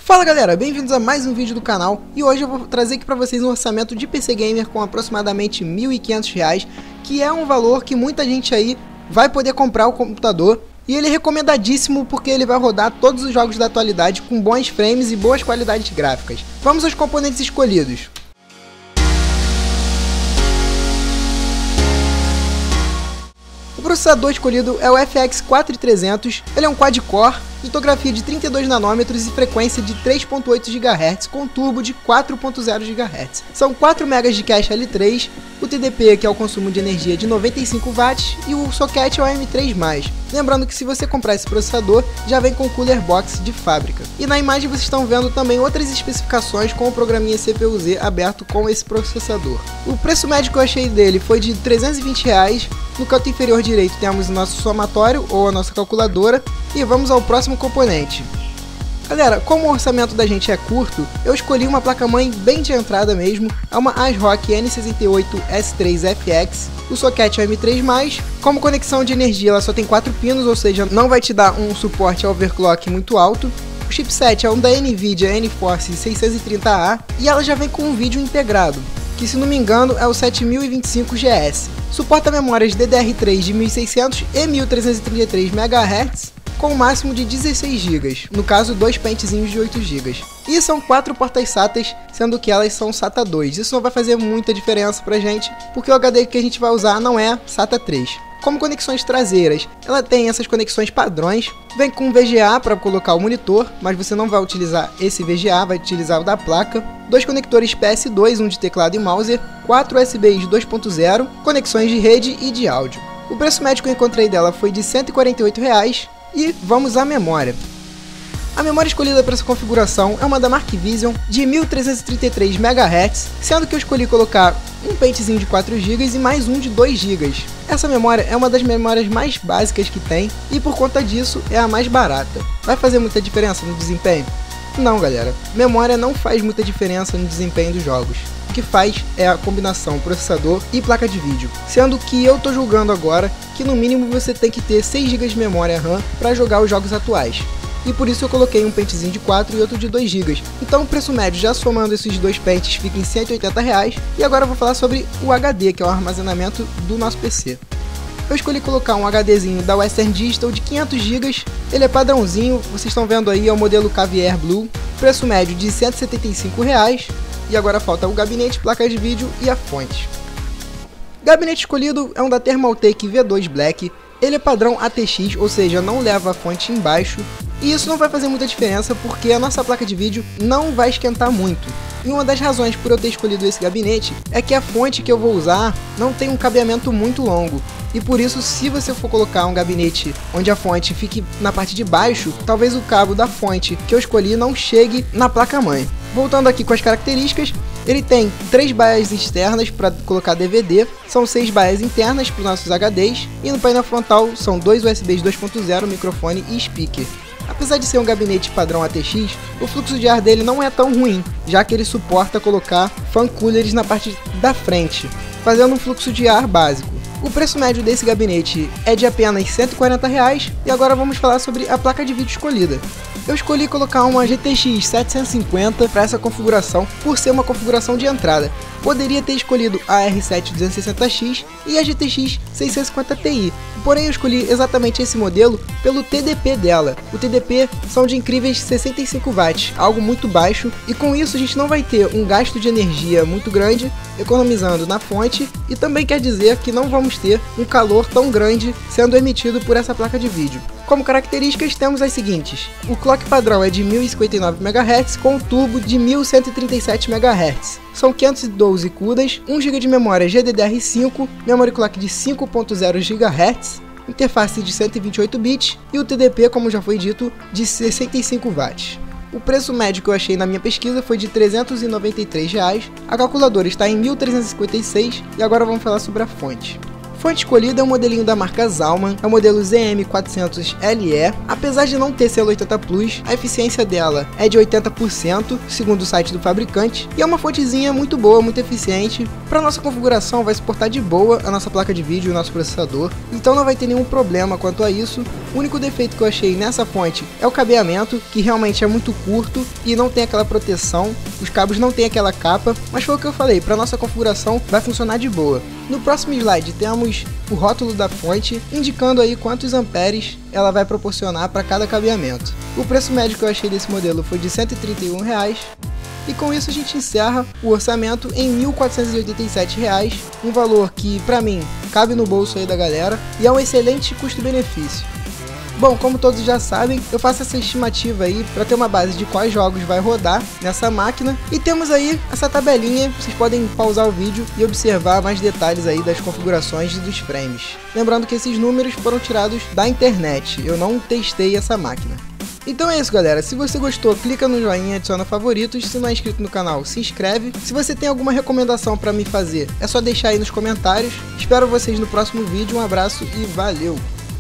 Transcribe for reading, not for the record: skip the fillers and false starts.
Fala galera, bem-vindos a mais um vídeo do canal e hoje eu vou trazer aqui para vocês um orçamento de PC Gamer com aproximadamente R$ 1.500, que é um valor que muita gente aí vai poder comprar o computador e ele é recomendadíssimo porque ele vai rodar todos os jogos da atualidade com bons frames e boas qualidades gráficas. Vamos aos componentes escolhidos. O processador escolhido é o FX 4300, ele é um quad-core, litografia de 32 nanômetros e frequência de 3.8 GHz com turbo de 4.0 GHz. São 4 MB de cache L3, o TDP, que é o consumo de energia, de 95 watts, e o socket é o AM3+. Lembrando que se você comprar esse processador, já vem com o Cooler Box de fábrica. E na imagem vocês estão vendo também outras especificações com o programinha CPU-Z aberto com esse processador. O preço médio que eu achei dele foi de R$ 320. No canto inferior direito temos o nosso somatório ou a nossa calculadora e vamos ao próximo componente. Galera, como o orçamento da gente é curto, eu escolhi uma placa-mãe bem de entrada mesmo, é uma ASRock N68S3FX, o socket é o M3+, como conexão de energia ela só tem 4 pinos, ou seja, não vai te dar um suporte a overclock muito alto. O chipset é um da NVIDIA NForce 630A e ela já vem com um vídeo integrado, que se não me engano é o 7025GS. Suporta memórias DDR3 de 1600 e 1333 MHz, com o máximo de 16 GB, no caso 2 pentezinhos de 8 GB. E são 4 portas SATAs, sendo que elas são SATA 2. Isso não vai fazer muita diferença pra gente, porque o HD que a gente vai usar não é SATA 3. Como conexões traseiras, ela tem essas conexões padrões, vem com VGA para colocar o monitor, mas você não vai utilizar esse VGA, vai utilizar o da placa, 2 conectores PS2, um de teclado e mouse, 4 USBs 2.0, conexões de rede e de áudio. O preço médio que eu encontrei dela foi de R$ 148 e vamos à memória. A memória escolhida para essa configuração é uma da Mark Vision de 1333 MHz, sendo que eu escolhi colocar um pentezinho de 4 GB e mais um de 2 GB. Essa memória é uma das memórias mais básicas que tem e por conta disso é a mais barata. Vai fazer muita diferença no desempenho? Não, galera. Memória não faz muita diferença no desempenho dos jogos. O que faz é a combinação processador e placa de vídeo, sendo que eu tô julgando agora que no mínimo você tem que ter 6 GB de memória RAM para jogar os jogos atuais. E por isso eu coloquei um pentezinho de 4 e outro de 2 GB. Então o preço médio, já somando esses dois pentes, fica em R$ 180. E agora eu vou falar sobre o HD, que é o armazenamento do nosso PC. Eu escolhi colocar um HDzinho da Western Digital de 500 GB, ele é padrãozinho, vocês estão vendo aí, é o modelo Caviar Blue, preço médio de R$ 175. E agora falta o gabinete, placa de vídeo e a fonte. O gabinete escolhido é um da Thermaltake V2 Black, ele é padrão ATX, ou seja, não leva a fonte embaixo, e isso não vai fazer muita diferença porque a nossa placa de vídeo não vai esquentar muito. E uma das razões por eu ter escolhido esse gabinete é que a fonte que eu vou usar não tem um cabeamento muito longo, e por isso se você for colocar um gabinete onde a fonte fique na parte de baixo, talvez o cabo da fonte que eu escolhi não chegue na placa-mãe. Voltando aqui com as características, ele tem 3 baias externas para colocar DVD, são 6 baias internas para os nossos HDs, e no painel frontal são 2 USBs 2.0, microfone e speaker. Apesar de ser um gabinete padrão ATX, o fluxo de ar dele não é tão ruim, já que ele suporta colocar fan coolers na parte da frente, fazendo um fluxo de ar básico. O preço médio desse gabinete é de apenas R$ 140 e agora vamos falar sobre a placa de vídeo escolhida. Eu escolhi colocar uma GTX 750 para essa configuração por ser uma configuração de entrada. Poderia ter escolhido a R7 260X e a GTX 650 Ti, porém eu escolhi exatamente esse modelo pelo TDP dela. O TDP são de incríveis 65 watts, algo muito baixo, e com isso a gente não vai ter um gasto de energia muito grande, economizando na fonte, e também quer dizer que não vamos ter um calor tão grande sendo emitido por essa placa de vídeo. Como características temos as seguintes: o clock padrão é de 1059 MHz com turbo de 1137 MHz. São 512 CUDAs, 1 GB de memória GDDR5, memory clock de 5.0 GHz, interface de 128 bits e o TDP, como já foi dito, de 65 watts. O preço médio que eu achei na minha pesquisa foi de R$ 393, a calculadora está em 1356 e agora vamos falar sobre a fonte. Fonte escolhida é um modelinho da marca Zalman, é o modelo ZM400LE. Apesar de não ter selo 80 Plus, a eficiência dela é de 80%, segundo o site do fabricante, e é uma fontezinha muito boa, muito eficiente. Para nossa configuração vai suportar de boa a nossa placa de vídeo e o nosso processador, então não vai ter nenhum problema quanto a isso. O único defeito que eu achei nessa fonte é o cabeamento, que realmente é muito curto e não tem aquela proteção, os cabos não tem aquela capa, mas foi o que eu falei, para nossa configuração vai funcionar de boa. No próximo slide temos o rótulo da fonte, indicando aí quantos amperes ela vai proporcionar para cada cabeamento. O preço médio que eu achei desse modelo foi de R$ 131,00. E com isso a gente encerra o orçamento em R$ 1.487, um valor que pra mim cabe no bolso aí da galera e é um excelente custo-benefício. Bom, como todos já sabem, eu faço essa estimativa aí para ter uma base de quais jogos vai rodar nessa máquina, e temos aí essa tabelinha, vocês podem pausar o vídeo e observar mais detalhes aí das configurações e dos frames. Lembrando que esses números foram tirados da internet, eu não testei essa máquina. Então é isso, galera, se você gostou, clica no joinha, adiciona favoritos, se não é inscrito no canal, se inscreve. Se você tem alguma recomendação para me fazer, é só deixar aí nos comentários. Espero vocês no próximo vídeo, um abraço e valeu!